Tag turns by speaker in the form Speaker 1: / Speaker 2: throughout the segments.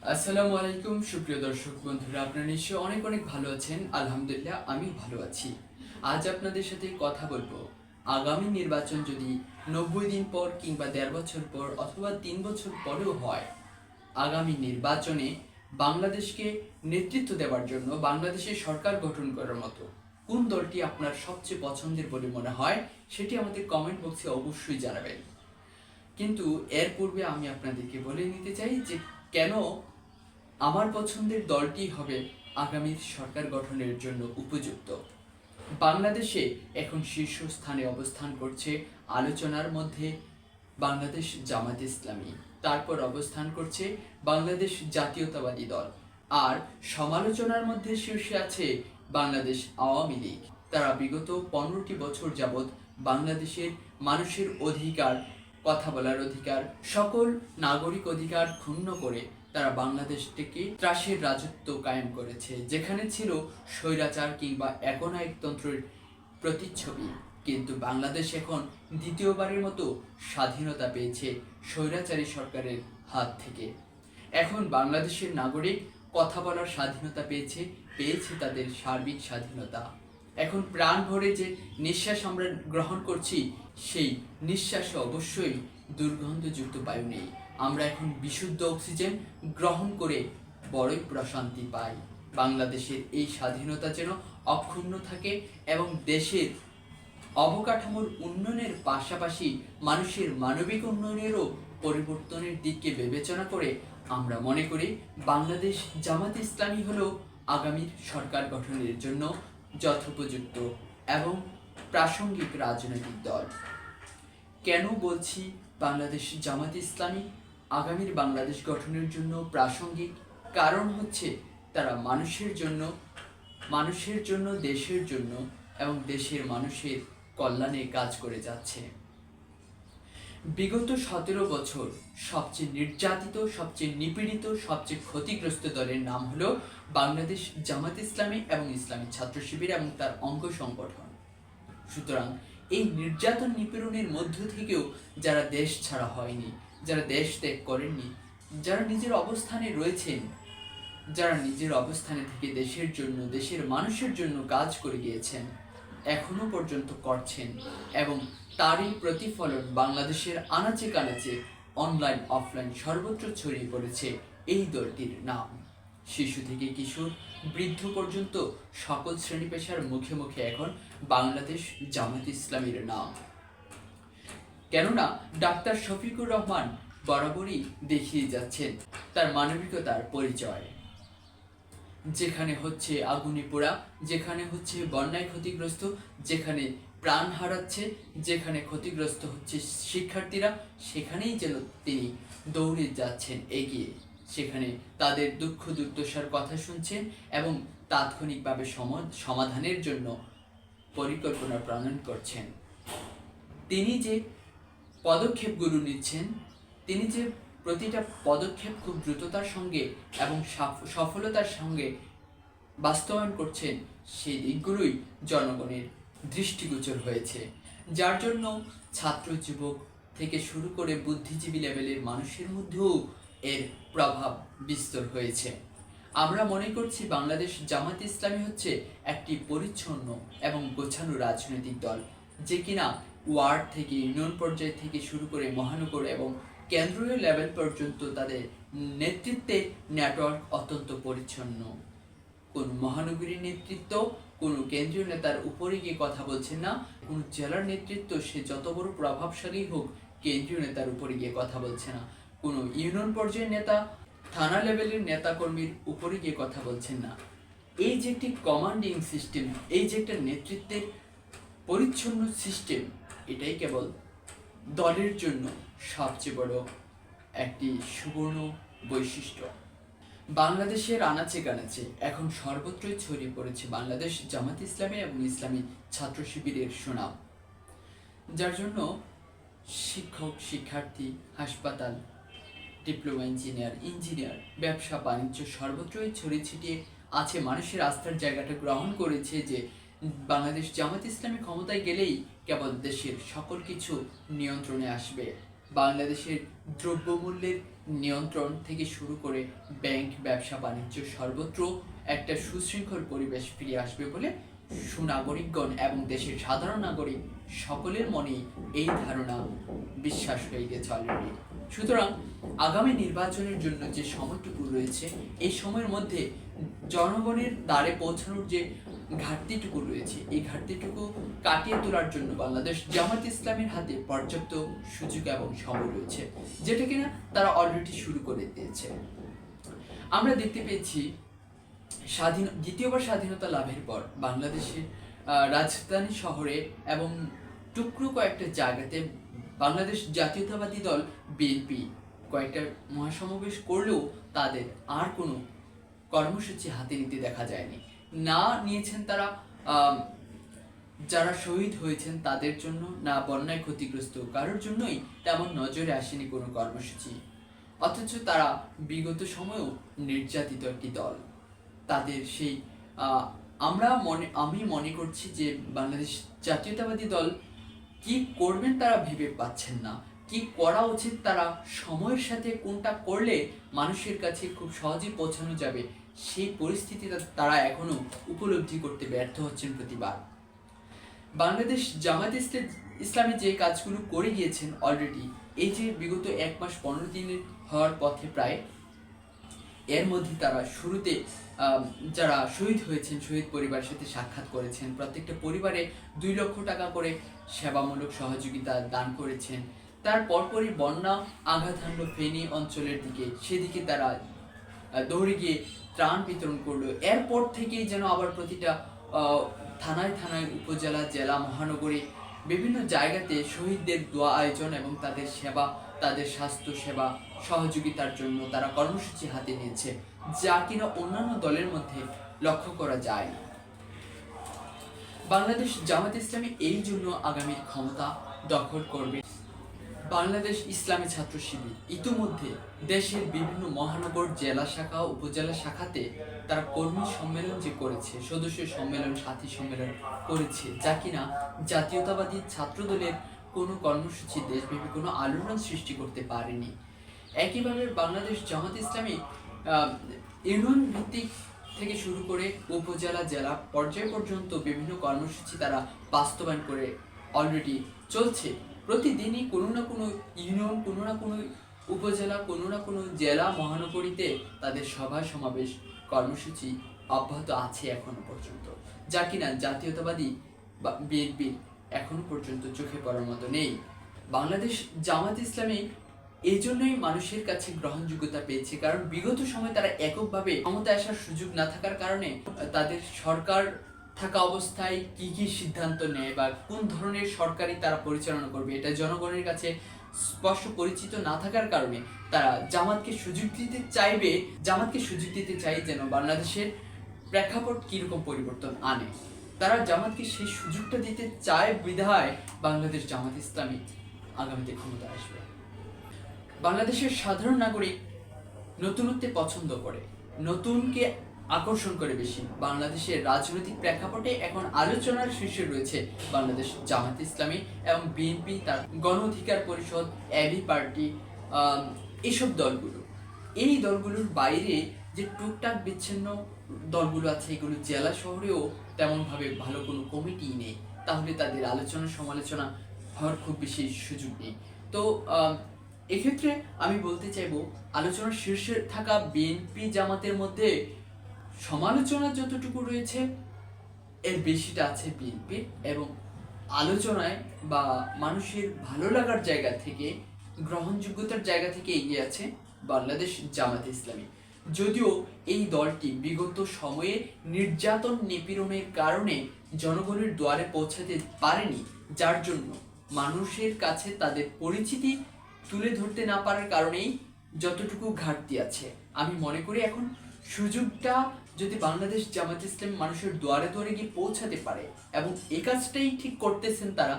Speaker 1: আসসালামু আলাইকুম সুপ্রিয় দর্শক বন্ধুরা, আপনারা নিশ্চয়ই অনেক অনেক ভালো আছেন। আলহামদুলিল্লাহ আমি ভালো আছি। আজ আপনাদের সাথে কথা বলবো, আগামী নির্বাচন যদি 90 দিন পর কিংবা 1.5 বছর পর অথবা 3 বছর পরেও হয়, আগামী নির্বাচনে বাংলাদেশকে নেতৃত্ব দেওয়ার জন্য বাংলাদেশের সরকার গঠন করার মতো কোন দলটি আপনার সবচেয়ে পছন্দের বলে মনে হয় সেটি আমাদের কমেন্ট বক্সে অবশ্যই জানাবেন। কিন্তু এর পূর্বে আমি আপনাদেরকে বলে নিতে চাই যে কেন আমার পছন্দের দলটি হবে আগামীর সরকার গঠনের জন্য উপযুক্ত। বাংলাদেশে এখন শীর্ষস্থানে অবস্থান করছে আলোচনার মধ্যে বাংলাদেশ জামাত ইসলামী, তারপর অবস্থান করছে বাংলাদেশ জাতীয়তাবাদী দল, আর সমালোচনার মধ্যে শীর্ষে আছে বাংলাদেশ আওয়ামী লীগ। তারা বিগত 15টি বছর যাবৎ বাংলাদেশের মানুষের অধিকার, কথা বলার অধিকার, সকল নাগরিক অধিকার ক্ষুণ্ণ করে তারা বাংলাদেশটিকে ত্রাসের রাজত্ব কায়েম করেছে, যেখানে ছিল স্বৈরাচার কিংবা একনায়কতন্ত্রের প্রতিচ্ছবি। কিন্তু বাংলাদেশ এখন দ্বিতীয়বারের মতো স্বাধীনতা পেয়েছে স্বৈরাচারী সরকারের হাত থেকে। এখন বাংলাদেশের নাগরিক কথা বলার স্বাধীনতা পেয়েছে তাদের সার্বিক স্বাধীনতা। এখন প্রাণ ভরে যে নিঃশ্বাস আমরা গ্রহণ করছি, সেই নিঃশ্বাসে অবশ্যই দুর্গন্ধযুক্ত বায়ু নেই। আমরা এখন বিশুদ্ধ অক্সিজেন গ্রহণ করে বড়ই প্রশান্তি পাই। বাংলাদেশের এই স্বাধীনতা যেন অক্ষুণ্ণ থাকে এবং দেশের অবকাঠামোর উন্নয়নের পাশাপাশি মানুষের মানবিক উন্নয়নেরও পরিবর্তনের দিককে বিবেচনা করে আমরা মনে করি বাংলাদেশ জামাত ইসলামী হলো আগামীর সরকার গঠনের জন্য যথোপযুক্ত এবং প্রাসঙ্গিক রাজনৈতিক দল। কেন বলছি বাংলাদেশ জামাত ইসলামী আগামীর বাংলাদেশ গঠনের জন্য প্রাসঙ্গিক? কারণ হচ্ছে তারা মানুষের জন্য দেশের জন্য এবং দেশের মানুষের কল্যাণে কাজ করে যাচ্ছে। বিগত 17 বছর সবচেয়ে নির্যাতিত, সবচেয়ে নিপীড়িত, সবচেয়ে ক্ষতিগ্রস্ত দলের নাম হলো বাংলাদেশ জামাত ইসলামী এবং ইসলামী ছাত্র শিবির এবং তার অঙ্গ সংগঠন। সুতরাং এই নির্যাতন নিপীড়নের মধ্য থেকেও যারা দেশ ছাড়া হয়নি, যারা দেশ ত্যাগ করেননি, যারা নিজের অবস্থানে রয়েছেন, যারা নিজের অবস্থানে থেকে দেশের জন্য, দেশের মানুষের জন্য কাজ করে গিয়েছেন, এখনো পর্যন্ত করছেন, এবং তারই প্রতিফলন বাংলাদেশের আনাচে কানাচে অনলাইন অফলাইন সর্বত্র ছড়িয়ে পড়েছে এই দলটির নাম। শিশু থেকে কিশোর, বৃদ্ধ পর্যন্ত সকল শ্রেণী পেশার মুখে মুখে এখন বাংলাদেশ জামাত ইসলামীর নাম। কেননা ডাক্তার শফিকুর রহমান বরাবরই দেখিয়ে যাচ্ছেন তার মানবিকতার পরিচয়। যেখানে হচ্ছে আগুনে পোড়া, যেখানে হচ্ছে বন্যায় ক্ষতিগ্রস্ত, যেখানে প্রাণ হারাচ্ছে, যেখানে ক্ষতিগ্রস্ত হচ্ছে শিক্ষার্থীরা, সেখানেই যেন তিনি দৌড়ে যাচ্ছেন এগিয়ে, সেখানে তাদের দুঃখ দুর্দশার কথা শুনছেন এবং তাৎক্ষণিকভাবে সমাধানের জন্য পরিকল্পনা প্রণয়ন করছেন। তিনি যে পদক্ষেপগুলো নিচ্ছেন, তিনি যে প্রতিটা পদক্ষেপ খুব দ্রুততার সঙ্গে এবং সফলতার সঙ্গে বাস্তবায়ন করছেন, সেই দিকগুলোই জনগণের দৃষ্টিগোচর হয়েছে, যার জন্য ছাত্র যুবক থেকে শুরু করে বুদ্ধিজীবী লেভেলের মানুষের মধ্যেও এর প্রভাব বিস্তার হয়েছে। আমরা মনে করছি বাংলাদেশ জামাত ইসলামী হচ্ছে একটি পরিচ্ছন্ন এবং গোছানো রাজনৈতিক দল, যে কিনা ওয়ার্ড থেকে, ইউনিয়ন পর্যায় থেকে শুরু করে মহানগর এবং কেন্দ্রীয় লেভেল পর্যন্ত তাদের নেতৃত্বের নেটওয়ার্ক অত্যন্ত পরিচ্ছন্ন। কোন মহানগরীর নেতৃত্ব কোন কেন্দ্রীয় নেতার উপরে গিয়ে কথা বলছেন না, কোন জেলার নেতৃত্ব সে যত বড় প্রভাবশালী হোক কেন্দ্রীয় নেতার উপরে গিয়ে কথা বলছে না, কোন ইউনিয়ন পর্যায়ের নেতা, থানা লেভেলের নেতাকর্মীর উপরে গিয়ে কথা বলছেন না। এই যে একটি কমান্ডিং সিস্টেম, এই যে একটা নেতৃত্বের পরিচ্ছন্ন সিস্টেম, এটাই কেবল দলের জন্য সবচেয়ে বড় একটি সুবর্ণ বৈশিষ্ট্য। বাংলাদেশের আনাচে কানাচে এখন সর্বত্রই ছড়িয়ে পড়েছে বাংলাদেশ জামাত ইসলামী এবং ইসলামী ছাত্র শিবিরের সুনাম, যার জন্য শিক্ষক, শিক্ষার্থী, হাসপাতাল, ডিপ্লোমা ইঞ্জিনিয়ার, ব্যবসা বাণিজ্য সর্বত্রই ছড়িয়ে ছিটিয়ে আছে। মানুষের আস্থার জায়গাটা গ্রহণ করেছে যে বাংলাদেশ জামাত ইসলামী ক্ষমতায় গেলেই কেবল দেশের সকল কিছু নিয়ন্ত্রণে আসবে। বাংলাদেশের দ্রব্যমূল্যের নিয়ন্ত্রণ থেকে শুরু করে ব্যাংক, ব্যবসা বাণিজ্য সর্বত্র একটা সুশৃঙ্খল পরিবেশ ফিরে আসবে বলে সুনাগরিকগণ এবং দেশের সাধারণ নাগরিক সকলের মনেই এই ধারণা বিশ্বাস হয়ে গেছে অলরেডি। সুতরাং আগামী নির্বাচনের জন্য যে সময়টুকু রয়েছে, এই সময়ের মধ্যে জনগণের দ্বারে পৌঁছানোর যে ঘাটতিটুকু রয়েছে, এই ঘাটতিটুকু কাটিয়ে তোলার জন্য বাংলাদেশ জামাত ইসলামের হাতে পর্যাপ্ত সুযোগ এবং সময় রয়েছে, যেটা কিনা তারা অলরেডি শুরু করে দিয়েছে। আমরা দেখতে পেয়েছি দ্বিতীয়বার স্বাধীনতা লাভের পর বাংলাদেশের রাজধানী শহরে এবং টুকরো কয়েকটা জায়গাতে বাংলাদেশ জাতীয়তাবাদী দল বিএনপি কয়েকটা মহাসমাবেশ করলেও তাদের আর কোনো কর্মসূচি হাতে নিতে দেখা যায়নি। না নিয়েছেন তারা যারা শহীদ হয়েছেন তাদের জন্য, না বন্যায় ক্ষতিগ্রস্ত কারোর জন্যই তেমন নজরে আসেনি কোনো কর্মসূচি। অথচ তারা বিগত সময়েও নির্যাতিত একটি দল। তাদের সেই আমি মনে করছি যে বাংলাদেশ জাতীয়তাবাদী দল কি করবেন তারা ভেবে পাচ্ছেন না। কি করা উচিত, তারা সময়ের সাথে কোনটা করলে মানুষের কাছে খুব সহজে পৌঁছানো যাবে, সেই পরিস্থিতিটা তারা এখনো উপলব্ধি করতে ব্যর্থ হচ্ছেন প্রতিবার। বাংলাদেশ জামাত ইসলামী যে কাজগুলো করে গিয়েছেন অলরেডি, এই যে বিগত 1 মাস 15 দিনের হওয়ার পথে প্রায়, এর মধ্যে তারা শুরুতে যারা শহীদ হয়েছেন শহীদ পরিবারের সাথে সাক্ষাৎ করেছেন, প্রত্যেকটা পরিবারে 2 লক্ষ টাকা করে সেবামূলক সহযোগিতা দান করেছেন। তার পরপরই বন্যা আঘাত হানলো ফেনী অঞ্চলের দিকে, সেদিকে তারা দৌড়ে গিয়ে ত্রাণ বিতরণ করলো। এরপর থেকেই যেন আবার প্রতিটা থানায় থানায়, উপজেলা, জেলা, মহানগরে বিভিন্ন জায়গাতে শহীদদের দোয়া আয়োজন এবং তাদের সেবা, তাদের স্বাস্থ্য সেবা সহযোগিতার জন্য তারা কর্মসূচি হাতে নিয়েছে, যা কিনা অন্যান্য দলের মধ্যে লক্ষ্য করা যায় না। বাংলাদেশ জামাত ইসলামী এই জন্য আগামী ক্ষমতা দখল করবে। বাংলাদেশ ইসলামী ছাত্র শিবির ইতিমধ্যে দেশের বিভিন্ন মহানগর, জেলা শাখা, উপজেলা শাখাতে তারা কর্মী সম্মেলন যে করেছে, সদস্য সম্মেলন, সাথী সম্মেলন করেছে, যা কিনা জাতীয়তাবাদী ছাত্র দলের কোনো কর্মসূচি দেশব্যাপী কোনো আলোড়ন সৃষ্টি করতে পারেনি। একইভাবে বাংলাদেশ জামাত ইসলামী ইউনিয়ন ভিত্তিক থেকে শুরু করে উপজেলা, জেলা পর্যায় পর্যন্ত বিভিন্ন কর্মসূচি তারা বাস্তবায়ন করে অলরেডি চলছে। প্রতিদিনই কোনো না কোনো ইউনিয়ন, কোনো না কোনো উপজেলা, কোনো না কোনো জেলা, মহানগরীতে তাদের সভা সমাবেশ কর্মসূচি অব্যাহত আছে এখনো পর্যন্ত, যা কিনা জাতীয়তাবাদী বা বিএনপির এখনো পর্যন্ত চোখে পড়ার মতো নেই। বাংলাদেশ জামাত ইসলামী এই জন্যই মানুষের কাছে গ্রহণযোগ্যতা পেয়েছে, কারণ বিগত সময় তারা এককভাবে ক্ষমতায় আসার সুযোগ না থাকার কারণে তাদের সরকার থাকা অবস্থায় কি কি সিদ্ধান্ত নেয় বা কোন ধরনের সরকারি তারা পরিচালনা করবে, এটা জনগণের কাছে স্পষ্ট পরিচিত না থাকার কারণে তারা জামাতকে সুযোগ দিতে চাই যেন বাংলাদেশের প্রেক্ষাপট কিরকম পরিবর্তন আনে। তারা জামাতকে সেই সুযোগটা দিতে চায় বিধায় বাংলাদেশ জামাত ইসলামী আগামীতে ক্ষমতায় আসবে। বাংলাদেশের সাধারণ নাগরিক নতুনত্বে পছন্দ করে, নতুনকে আকর্ষণ করে বেশি। বাংলাদেশের রাজনৈতিক প্রেক্ষাপটে এখন আলোচনার শীর্ষে রয়েছে বাংলাদেশ জামাত ইসলামী এবং বিএনপি, তার গণ অধিকার পরিষদ, এবি পার্টি, এইসব দলগুলো। এই দলগুলোর বাইরে যে টুকটাক বিচ্ছিন্ন দলগুলো আছে, এগুলো জেলা শহরেও তেমনভাবে ভালো কোনো কমিটি নেই, তাহলে তাদের আলোচনা সমালোচনা হওয়ার খুব বেশি সুযোগ নেই। তো এক্ষেত্রে আমি বলতে চাইবো, আলোচনার শীর্ষে থাকা বিএনপি জামাতের মধ্যে সমালোচনা যতটুকু রয়েছে এর বেশিটা আছে বিএনপির, এবং আলোচনায় বা মানুষের ভালো লাগার জায়গা থেকে, গ্রহণযোগ্যতার জায়গা থেকে এগিয়ে আছে বাংলাদেশ জামাত ইসলামী। যদিও এই দলটি বিগত সময়ে নির্যাতন নিপীড়নের কারণে জনগণের দুয়ারে পৌঁছাতে পারেনি, যার জন্য মানুষের কাছে তাদের পরিচিতি তুলে ধরতে না পারার কারণেই যতটুকু ঘাটতি আছে। আমি মনে করি এখন সুযোগটা যদি বাংলাদেশ জামাত ইসলামী মানুষের দুয়ারে দুয়ারে গিয়ে পৌঁছাতে পারে, এবং এই কাজটাই ঠিক করতেছেন তারা,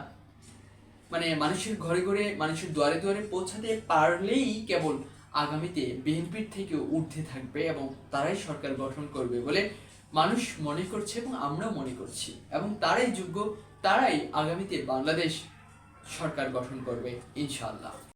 Speaker 1: মানে মানুষের ঘরে ঘরে, মানুষের দুয়ারে দুয়ারে পৌঁছাতে পারলেই কেবল আগামীতে বিএনপির থেকে ঊর্ধ্বে থাকবে এবং তারাই সরকার গঠন করবে বলে মানুষ মনে করছে এবং আমরাও মনে করছি, এবং তারাই যোগ্য, তারাই আগামীতে বাংলাদেশ সরকার গঠন করবে ইনশাআল্লাহ।